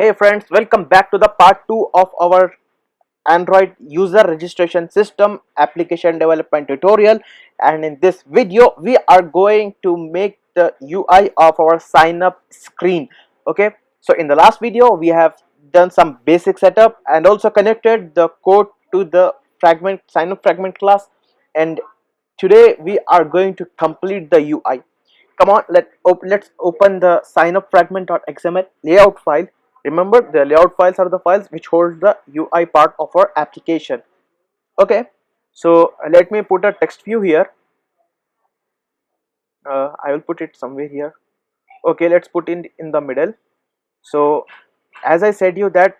Hey friends, welcome back to the part 2 of our Android user registration system application development tutorial, and in this video we are going to make the UI of our sign up screen. Okay, so in the last video we have done some basic setup and also connected the code to the fragment sign up fragment class, and today we are going to complete the UI. Come on, let's open the sign up fragment.xml layout file. Remember, the layout files are the files which hold the UI part of our application. Okay, so let me put a text view here. I will put it somewhere here. Okay, let's put in the middle. So as I said you that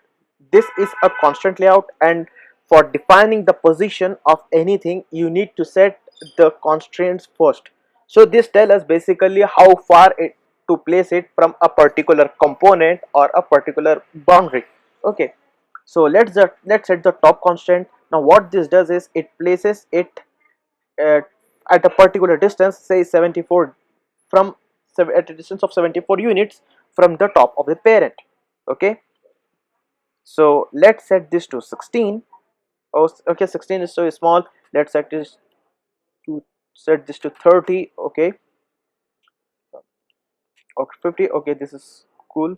this is a constant layout, and for defining the position of anything you need to set the constraints first. So this tells us basically how far it to place it from a particular component or a particular boundary. Okay, so let's set the top constraint. Now what this does is it places it uh, at a particular distance, say 74 from at a distance of 74 units from the top of the parent. Okay, so let's set this to 16. Oh, okay, 16 is so small. Let's set this to 30. Okay, okay, 50. Okay, this is cool.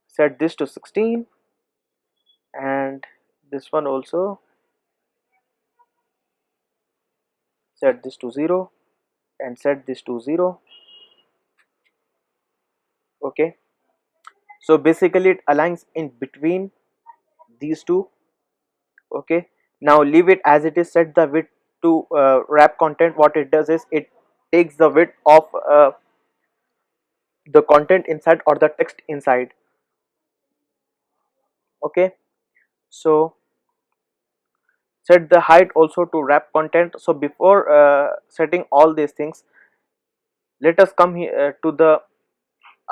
Set this to 16, and this one also. Set this to 0 and set this to 0. Okay, so basically it aligns in between these two. Okay, now leave it as it is. Set the width to wrap content. What it does is it takes the width of the content inside or the text inside. Okay, so set the height also to wrap content. So before setting all these things, let us come here to the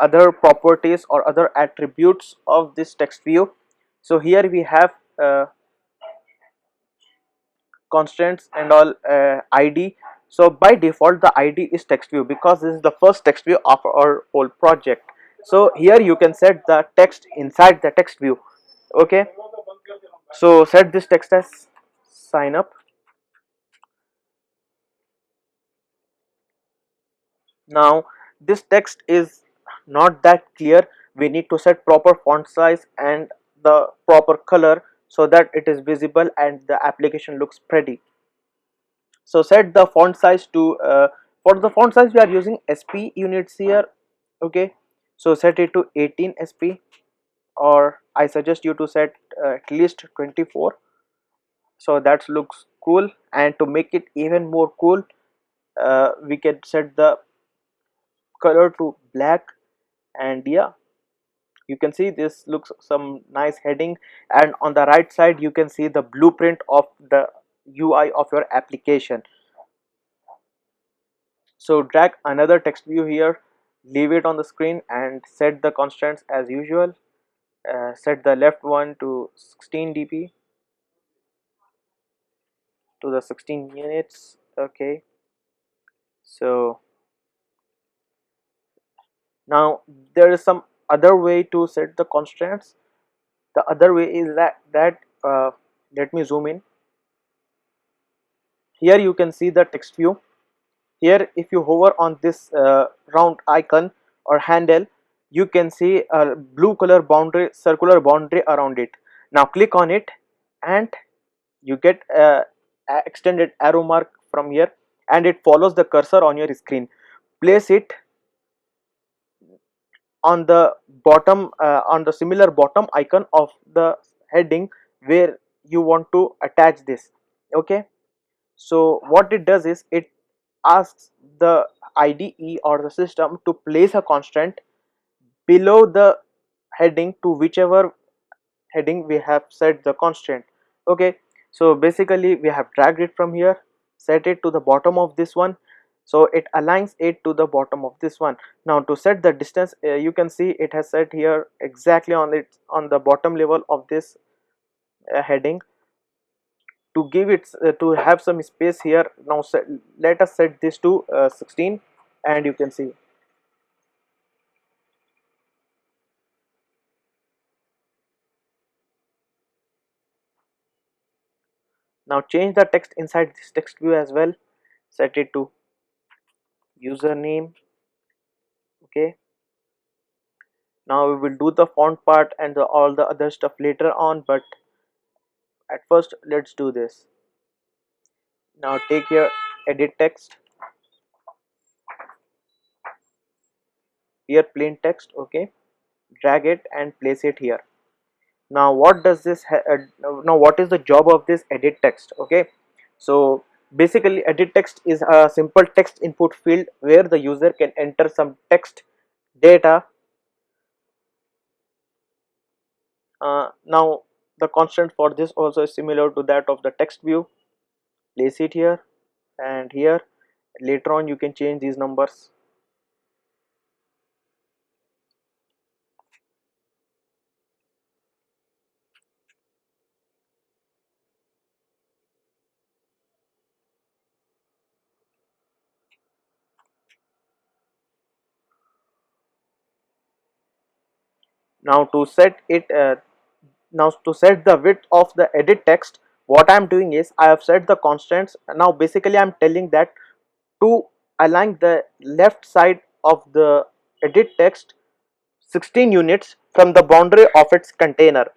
other properties or other attributes of this text view. So here we have constants and all, id. So by default the id is text view because this is the first text view of our whole project. So here you can set the text inside the text view. Okay, so set this text as sign up. Now this text is not that clear. We need to set proper font size and the proper color so that it is visible and the application looks pretty. So set the font size to for the font size we are using SP units here. Okay, so set it to 18 SP, or I suggest you to set at least 24, so that looks cool. And to make it even more cool, we can set the color to black. And yeah, you can see this looks some nice heading, and on the right side you can see the blueprint of the UI of your application. So drag another text view here, leave it on the screen and set the constraints as usual. Set the left one to 16 dp to the 16 units. Okay, so now there is some other way to set the constraints. The other way is that let me zoom in. Here you can see the text view. Here if you hover on this round icon or handle, you can see a blue color boundary, circular boundary around it. Now click on it and you get a extended arrow mark from here, and it follows the cursor on your screen. Place it on the bottom, on the similar bottom icon of the heading where you want to attach this. Okay, so what it does is it asks the IDE or the system to place a constraint below the heading to whichever heading we have set the constraint. Okay, so basically we have dragged it from here, set it to the bottom of this one, so it aligns it to the bottom of this one. Now to set the distance, you can see it has set here exactly on the bottom level of this heading. To give it to have some space here, now let us set this to 16, and you can see Now change the text inside this text view as well. Set it to username. Okay, now we will do the font part and all the other stuff later on, but at first let's do this. Now take your edit text, here plain text. Okay, drag it and place it here. Now what does this now what is the job of this edit text? Okay, so basically edit text is a simple text input field where the user can enter some text data. Now the constant for this also is similar to that of the text view. Place it here and here. Later on you can change these numbers. Now to set it now to set the width of the edit text, what I am doing is I have set the constants. Now basically I am telling that to align the left side of the edit text 16 units from the boundary of its container,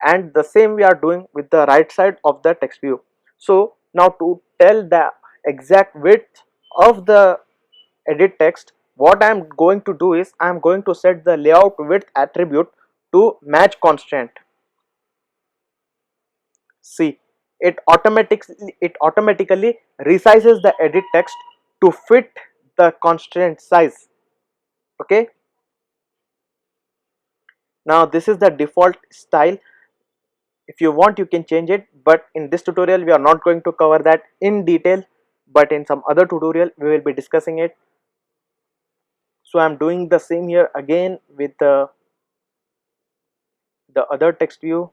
and the same we are doing with the right side of the text view. So now to tell the exact width of the edit text, what I am going to do is I am going to set the layout width attribute to match constant. See, it automatically resizes the edit text to fit the constraint size. Okay, now this is the default style. If you want you can change it, but in this tutorial we are not going to cover that in detail, but in some other tutorial we will be discussing it. So I'm doing the same here again with the other text view.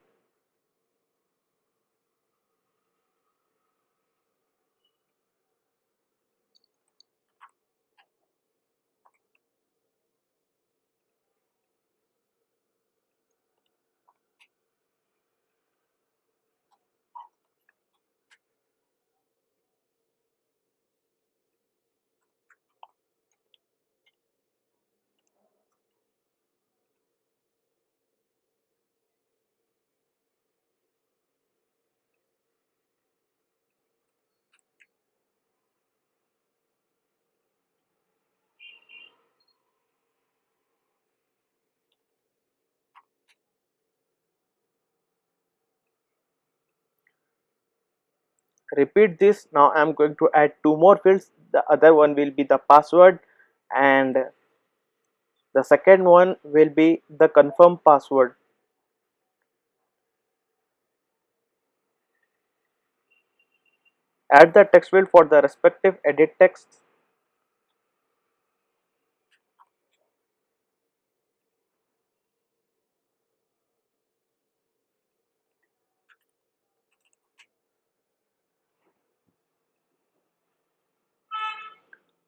Repeat this. Now I'm going to add two more fields. The other one will be the password, and the second one will be the confirm password. Add the text field for the respective edit text.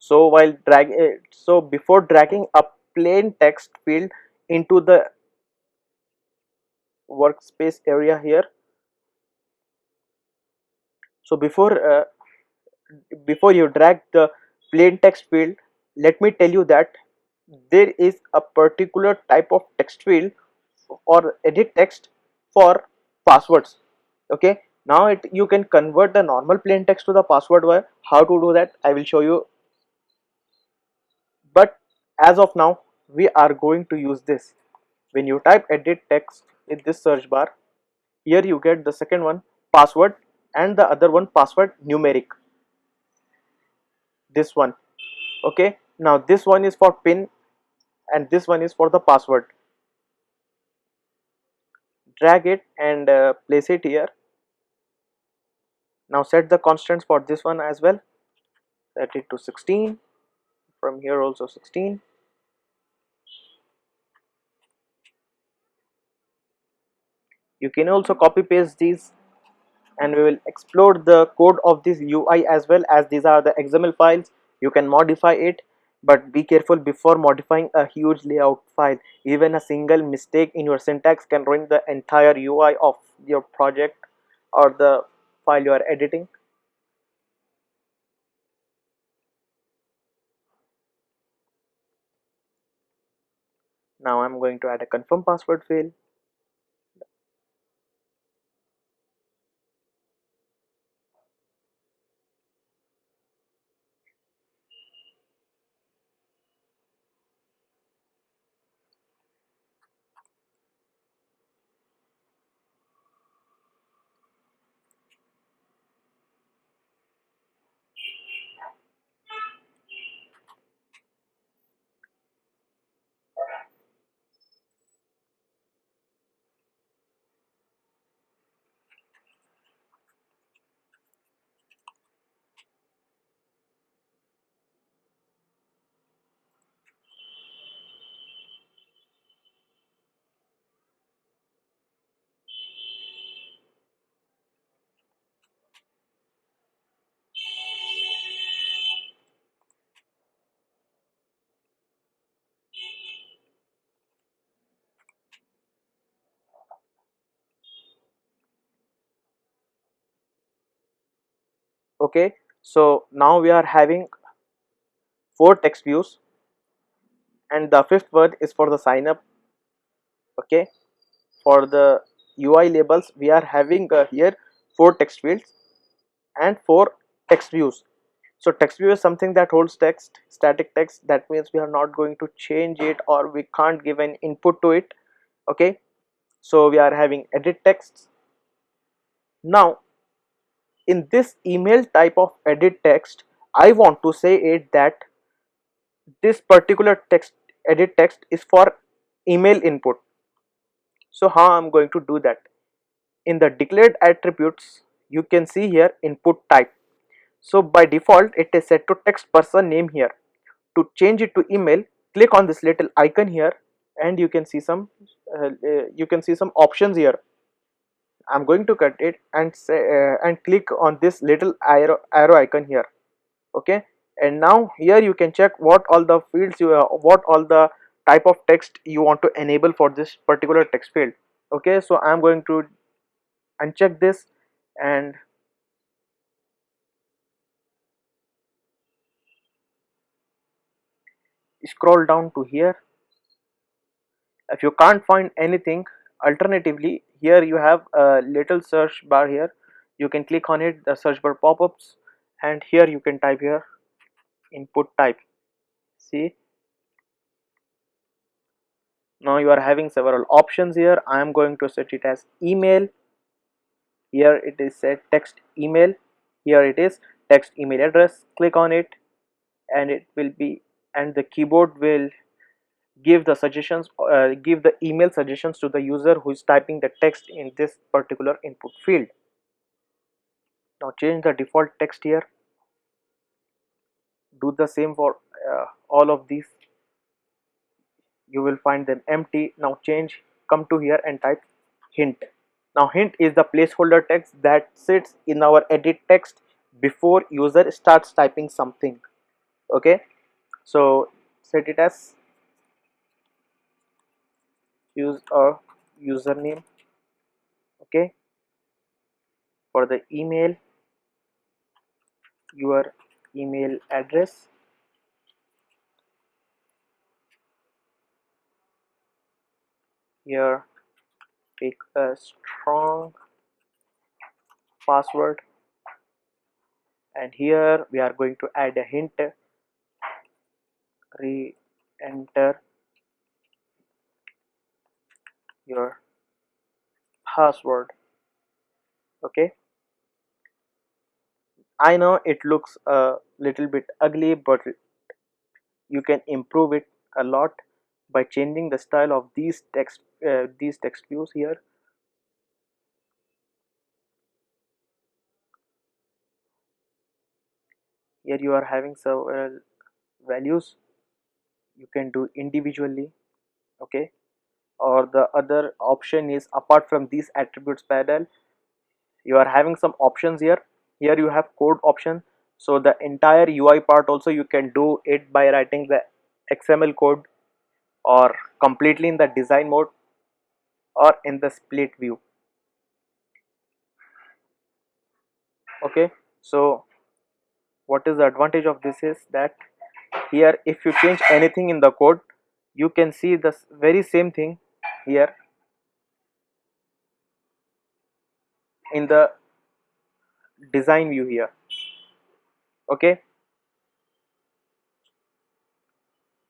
So so before dragging a plain text field into the workspace area here, so before you drag the plain text field, let me tell you that there is a particular type of text field or edit text for passwords. Okay, now you can convert the normal plain text to the password word. How to do that I will show you, but as of now we are going to use this. When you type edit text in this search bar, here you get the second one password and the other one password numeric, this one. Okay, now this one is for pin and this one is for the password. Drag it and place it here. Now set the constants for this one as well. Set it to 16, from here also 16. You can also copy paste these, and we will explore the code of this UI as well, as these are the XML files. You can modify it, but be careful before modifying a huge layout file. Even a single mistake in your syntax can ruin the entire UI of your project or the file you are editing. Now I'm going to add a confirm password field. Okay, so now we are having four text views, and the fifth word is for the sign up. Okay, for the UI labels we are having here four text fields and four text views. So text view is something that holds text, static text. That means we are not going to change it, or we can't give an input to it. Okay, so we are having edit texts. Now in this email type of edit text, I want to say it that this particular text, edit text, is for email input. So how I'm going to do that? In the declared attributes you can see here input type. So by default it is set to text person name here. To change it to email, click on this little icon here, and you can see some options here. I'm going to cut it and say and click on this little arrow icon here. Okay, and now here you can check what all the fields what all the type of text you want to enable for this particular text field. Okay, so I'm going to uncheck this and scroll down to here. If you can't find anything, alternatively here you have a little search bar here. You can click on it, the search bar pop-ups, and here you can type here input type. See, now you are having several options here. I am going to set it as email. Here it is set text email. Here it is text email address. Click on it and it will be, and the keyboard will give the suggestions, give the email suggestions to the user who is typing the text in this particular input field. Now change the default text here. Do the same for all of these. You will find them empty. Now change, come to here and type hint. Now hint is the placeholder text that sits in our edit text before user starts typing something. Okay, so set it as use a username. Okay, for the email, your email address. Here pick a strong password, and here we are going to add a hint. Re-enter your password. Okay, I know it looks a little bit ugly, but you can improve it a lot by changing the style of these text views here. Here you are having several values you can do individually. Okay, or the other option is, apart from these attributes panel, you are having some options here. Here you have code option, so the entire UI part also you can do it by writing the XML code, or completely in the design mode, or in the split view. Okay, so what is the advantage of this is that here if you change anything in the code, you can see the very same thing here in the design view here. Okay,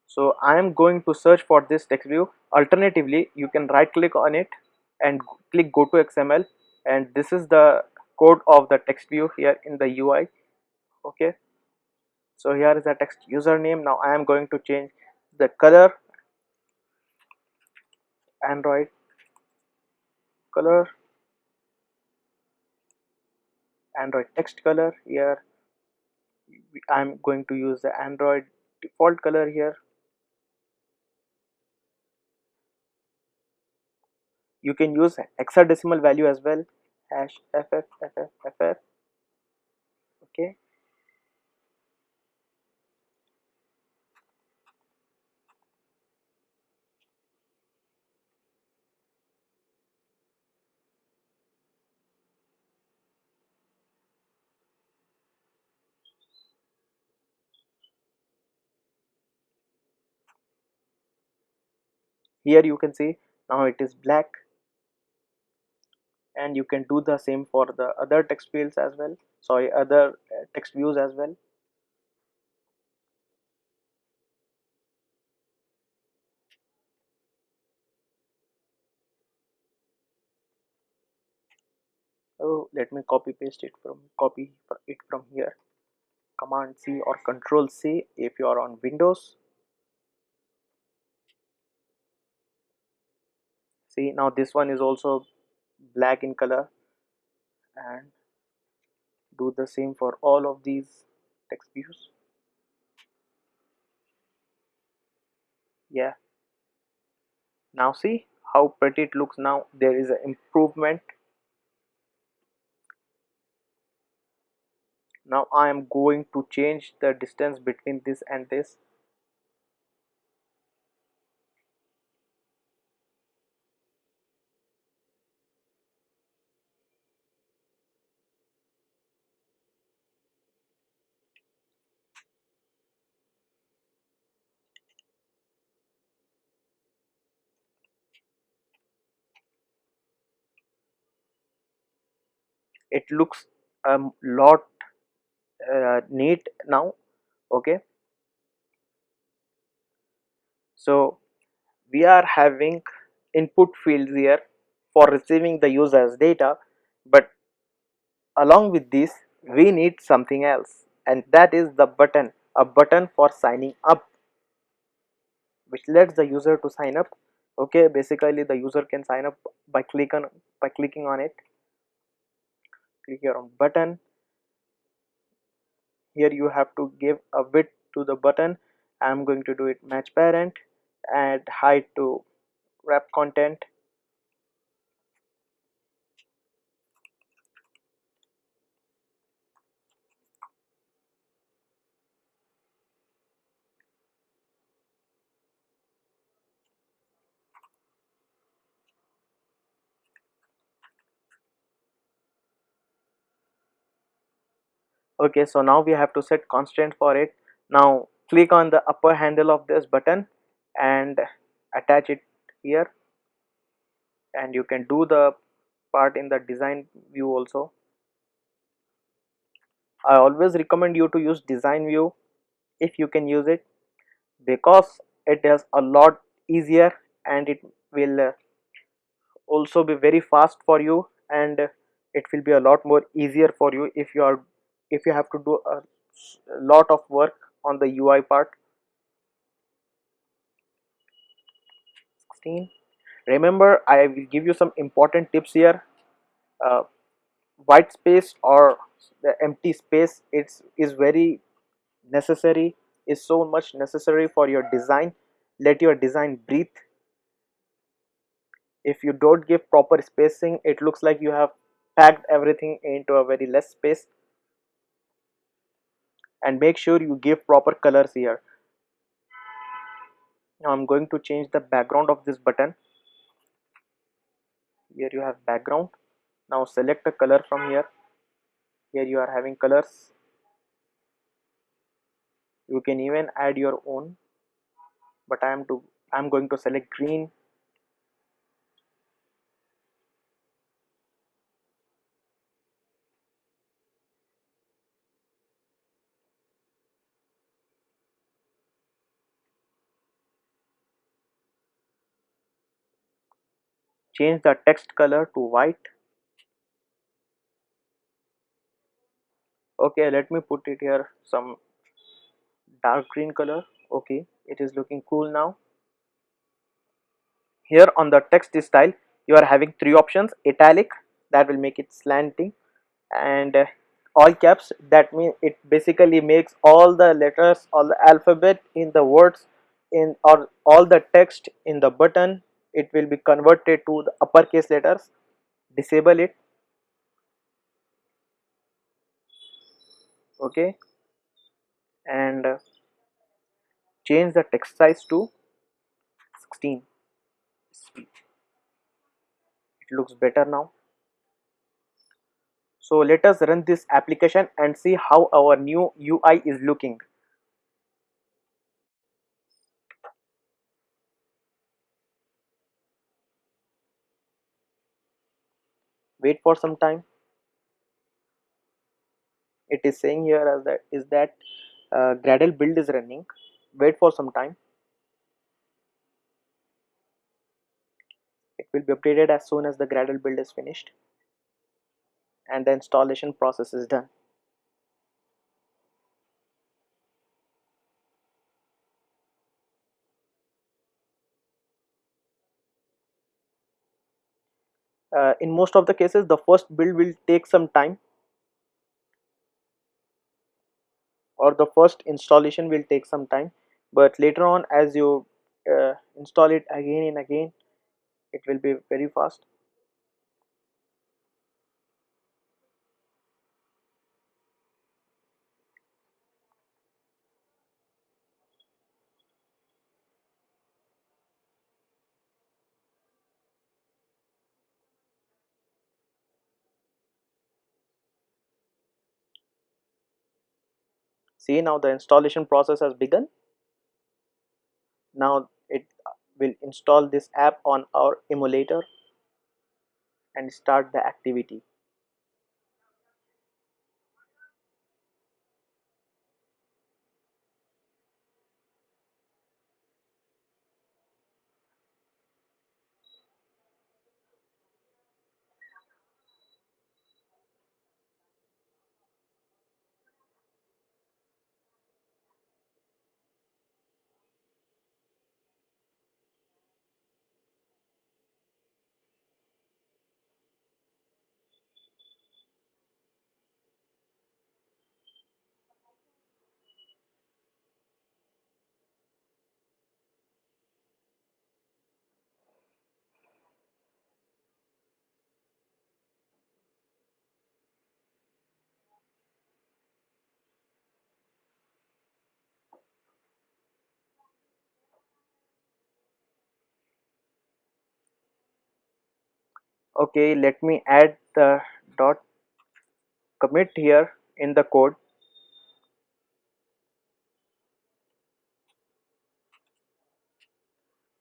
so I am going to search for this text view. Alternatively, you can right click on it and click go to XML, and this is the code of the text view here in the UI. Okay, so here is the text username. Now I am going to change the color, Android color, Android text color. Here I'm going to use the Android default color here. You can use hexadecimal value as well, hash ff. Okay, here you can see now it is black, and you can do the same for the other text fields as well, sorry, other text views as well. Oh, let me copy it from here. Command C or Control C if you are on Windows. See, now this one is also black in color, and do the same for all of these text views. Yeah, now see how pretty it looks. Now there is an improvement. Now I am going to change the distance between this and this. It looks a lot neat now. Okay, so we are having input fields here for receiving the user's data, but along with this we need something else, and that is the button, a button for signing up, which lets the user to sign up. Okay, basically the user can sign up by clicking on it. Click here on button. Here you have to give a width to the button. I'm going to do it match parent, add height to wrap content. Okay, so now we have to set constraint for it. Now click on the upper handle of this button and attach it here, and you can do the part in the design view also. I always recommend you to use design view if you can use it, because it is a lot easier, and it will also be very fast for you, and it will be a lot more easier for you if you have to do a lot of work on the UI part. 16. Remember, I will give you some important tips here. uh, White space or the empty space, it's is very necessary, is so much necessary for your design. Let your design breathe. If you don't give proper spacing, it looks like you have packed everything into a very less space. And make sure you give proper colors here. Now I'm going to change the background of this button. Here you have background. Now select a color from here. Here you are having colors. You can even add your own, but I'm going to select green. Change the text color to white. Okay, let me put it here some dark green color. Okay, it is looking cool now. Here on the text style you are having three options: italic, that will make it slanting, and all caps, that means it basically makes all the letters, all the alphabet in the words in, or all the text in the button, it will be converted to the uppercase letters. Disable it. Okay, and change the text size to 16. It looks better now. So let us run this application and see how our new UI is looking. Wait for some time. It is saying here as that is that Gradle build is running. Wait for some time. It will be updated as soon as the Gradle build is finished and the installation process is done. In most of the cases the first build will take some time, or the first installation will take some time, but later on as you install it again and again, it will be very fast. See, now the installation process has begun. Now it will install this app on our emulator and start the activity. Okay, let me add the dot commit here in the code.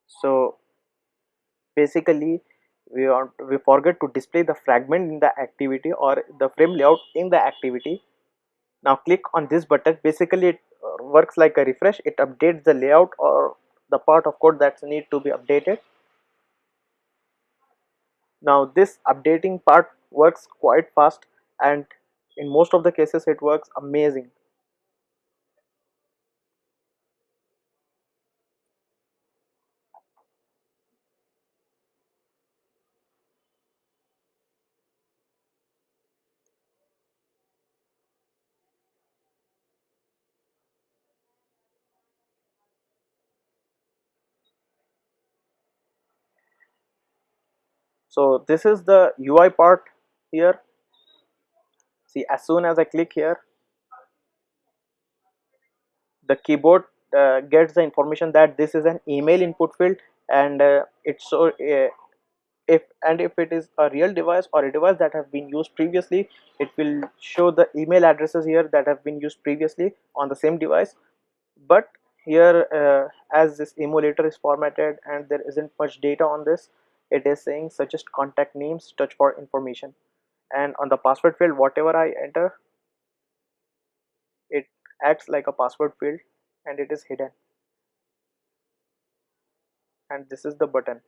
So basically we forget to display the fragment in the activity or the frame layout in the activity. Now click on this button. Basically it works like a refresh. It updates the layout or the part of code that need to be updated. Now this updating part works quite fast, and in most of the cases it works amazing. So this is the UI part here. See, as soon as I click here, the keyboard gets the information that this is an email input field, and if it is a real device or a device that have been used previously, it will show the email addresses here that have been used previously on the same device. But here, as this emulator is formatted and there isn't much data on this, it is saying suggest contact names, touch for information. And on the password field, whatever I enter, it acts like a password field and it is hidden. And this is the button.